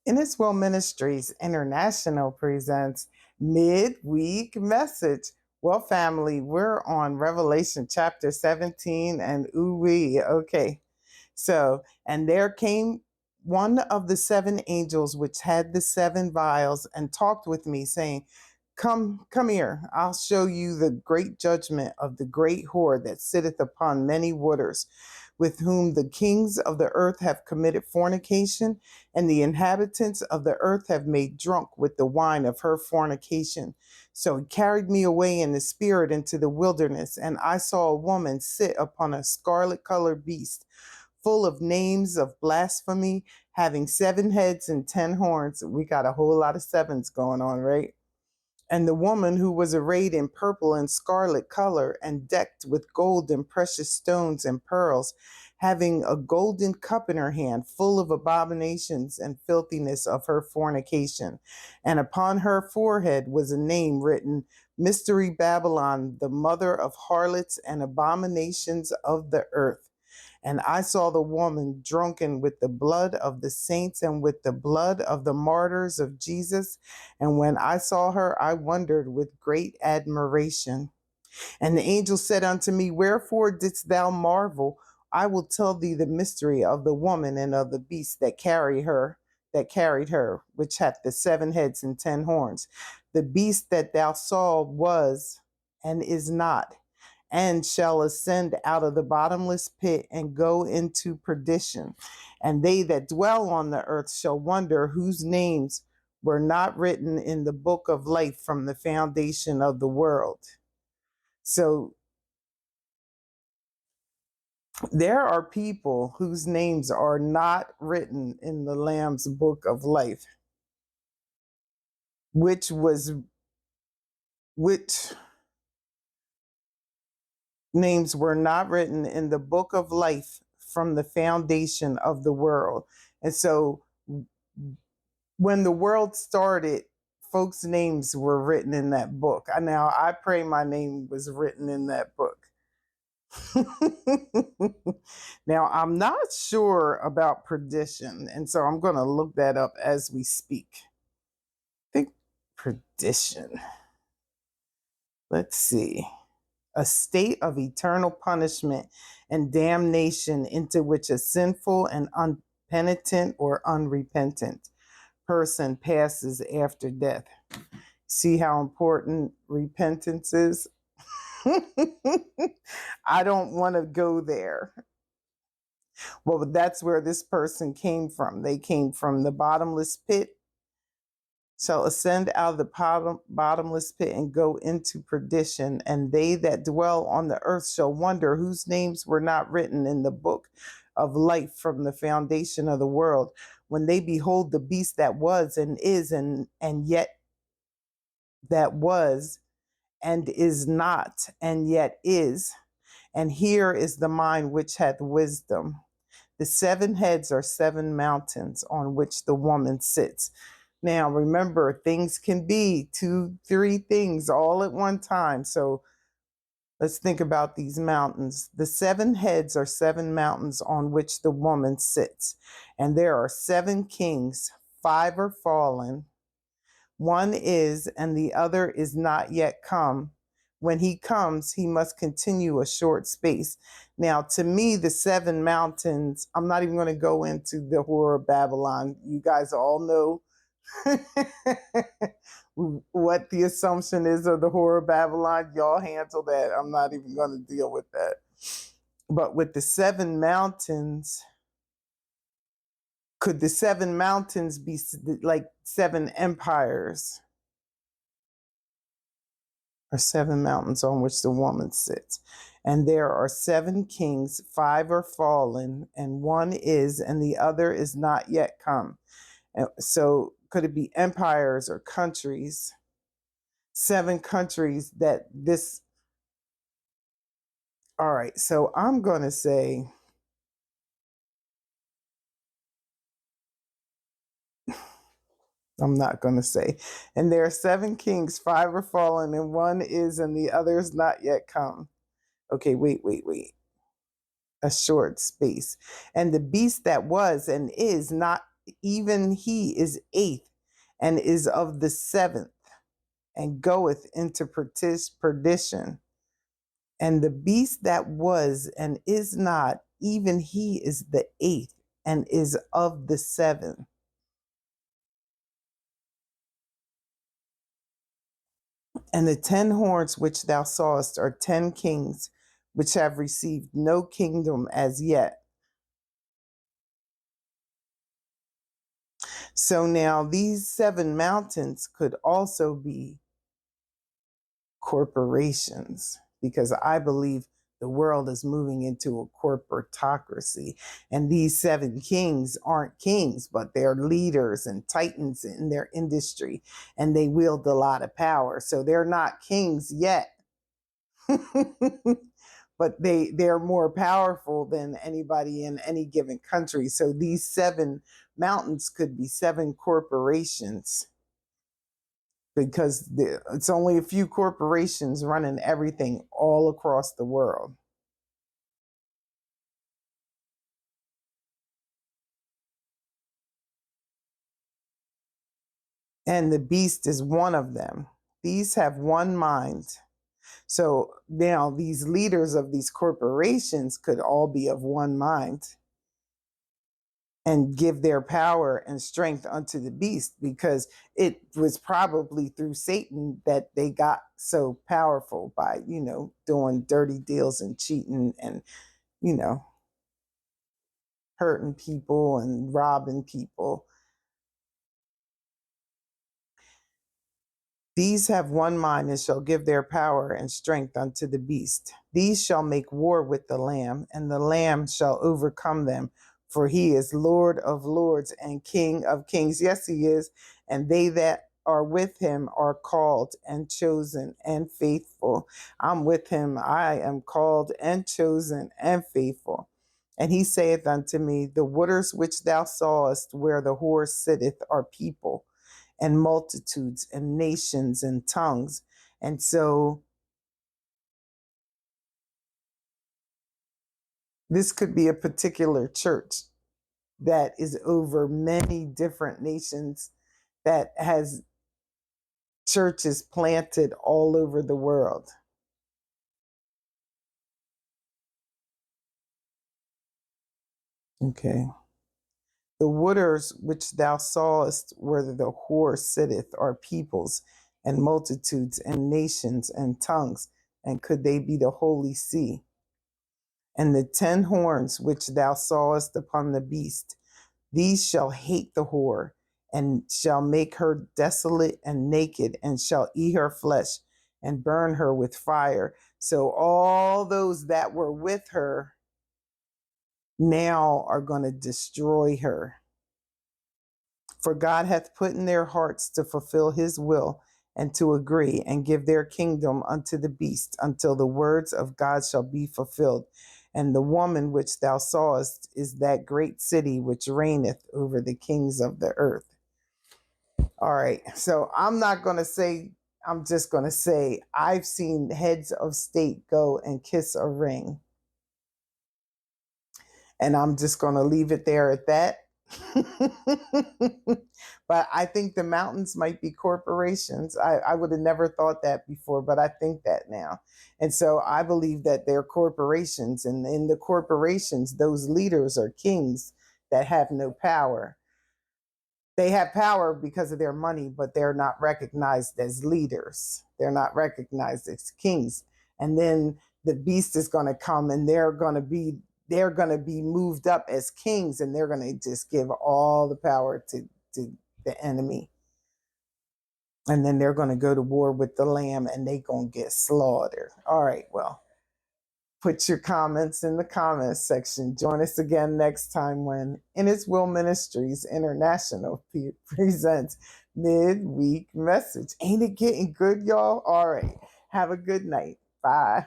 Inniswell Ministries International presents Midweek Message. Well, family, we're on Revelation chapter 17 and ooh-wee. Okay. And there came one of the seven angels which had the seven vials and talked with me, saying, Come here, I'll show you the great judgment of the great whore that sitteth upon many waters, with whom the kings of the earth have committed fornication, and the inhabitants of the earth have made drunk with the wine of her fornication. So he carried me away in the spirit into the wilderness, and I saw a woman sit upon a scarlet colored beast, full of names of blasphemy, having 7 heads and 10 horns. We got a whole lot of sevens going on, right? And the woman who was arrayed in purple and scarlet color and decked with gold and precious stones and pearls, having a golden cup in her hand full of abominations and filthiness of her fornication. And upon her forehead was a name written, Mystery Babylon, the mother of harlots and abominations of the earth. And I saw the woman drunken with the blood of the saints and with the blood of the martyrs of Jesus. And when I saw her, I wondered with great admiration. And the angel said unto me, Wherefore didst thou marvel? I will tell thee the mystery of the woman and of the beast that carried her, which hath the 7 heads and 10 horns. The beast that thou saw was and is not, and shall ascend out of the bottomless pit and go into perdition. And they that dwell on the earth shall wonder whose names were not written in the book of life from the foundation of the world. So there are people whose names are not written in the Lamb's book of life, which names were not written in the book of life from the foundation of the world. And so when the world started, folks' names were written in that book. Now, I pray my name was written in that book. Now, I'm not sure about perdition, and so I'm going to look that up as we speak. I think perdition. Let's see. A state of eternal punishment and damnation into which a sinful and unpenitent or unrepentant person passes after death. See how important repentance is? I don't want to go there. Well, that's where this person came from. They came from the bottomless pit, shall ascend out of the bottomless pit and go into perdition. And they that dwell on the earth shall wonder whose names were not written in the book of life from the foundation of the world, when they behold the beast that was and is and yet that was and is not and yet is. And here is the mind which hath wisdom. The 7 heads are 7 mountains on which the woman sits. Now, remember, things can be 2, 3 things all at one time. So let's think about these mountains. The 7 heads are 7 mountains on which the woman sits. And there are 7 kings, 5 are fallen. One is, and the other is not yet come. When he comes, he must continue a short space. Now, to me, the 7 mountains, I'm not even going to go into the Whore of Babylon. You guys all know what the assumption is of the Whore of Babylon. Y'all handle that. I'm not even going to deal with that. But with the 7 mountains, could the 7 mountains be like 7 empires? Or 7 mountains on which the woman sits. And there are 7 kings, 5 are fallen, and one is, and the other is not yet come. And so could it be empires or countries? 7 countries that this. All right, so I'm going to say, I'm not going to say. And there are 7 kings, 5 are fallen, and one is, and the other is not yet come. Okay, wait. A short space. And the beast that was and is not even he is eighth, and is of the seventh, and goeth into perdition. And the beast that was and is not, even he is the eighth, and is of the seven. And the 10 horns which thou sawest are 10 kings, which have received no kingdom as yet. So now these 7 mountains could also be corporations, because I believe the world is moving into a corporatocracy. And these 7 kings aren't kings, but they're leaders and titans in their industry, and they wield a lot of power. So they're not kings yet. But they're more powerful than anybody in any given country. So these 7 mountains could be 7 corporations, because it's only a few corporations running everything all across the world. And the beast is one of them. These have one mind. So now these leaders of these corporations could all be of one mind and give their power and strength unto the beast, because it was probably through Satan that they got so powerful by, doing dirty deals and cheating and, you know, hurting people and robbing people. These have one mind and shall give their power and strength unto the beast. These shall make war with the Lamb, and the Lamb shall overcome them, for he is Lord of lords and King of kings. Yes, he is. And they that are with him are called and chosen and faithful. I'm with him. I am called and chosen and faithful. And he saith unto me, the waters which thou sawest where the whore sitteth are people and multitudes and nations and tongues. And so this could be a particular church that is over many different nations, that has churches planted all over the world. Okay. The waters which thou sawest where the whore sitteth are peoples and multitudes and nations and tongues. And could they be the holy sea? And the 10 horns which thou sawest upon the beast, these shall hate the whore, and shall make her desolate and naked, and shall eat her flesh, and burn her with fire. So all those that were with her now are going to destroy her. For God hath put in their hearts to fulfill his will, and to agree, and give their kingdom unto the beast, until the words of God shall be fulfilled. And the woman which thou sawest is that great city which reigneth over the kings of the earth. All right. So I'm not going to say, I'm just going to say, I've seen heads of state go and kiss a ring. And I'm just going to leave it there at that. But I think the mountains might be corporations. I would have never thought that before, but I think that now. And so I believe that they're corporations. And in the corporations, those leaders are kings that have no power. They have power because of their money, but they're not recognized as leaders. They're not recognized as kings. And then the beast is going to come, and they're going to be moved up as kings, and they're going to just give all the power to the enemy. And then they're going to go to war with the Lamb, and they're going to get slaughtered. All right, well, put your comments in the comments section. Join us again next time when In His Will Ministries International presents Midweek Message. Ain't it getting good, y'all? All right. Have a good night. Bye.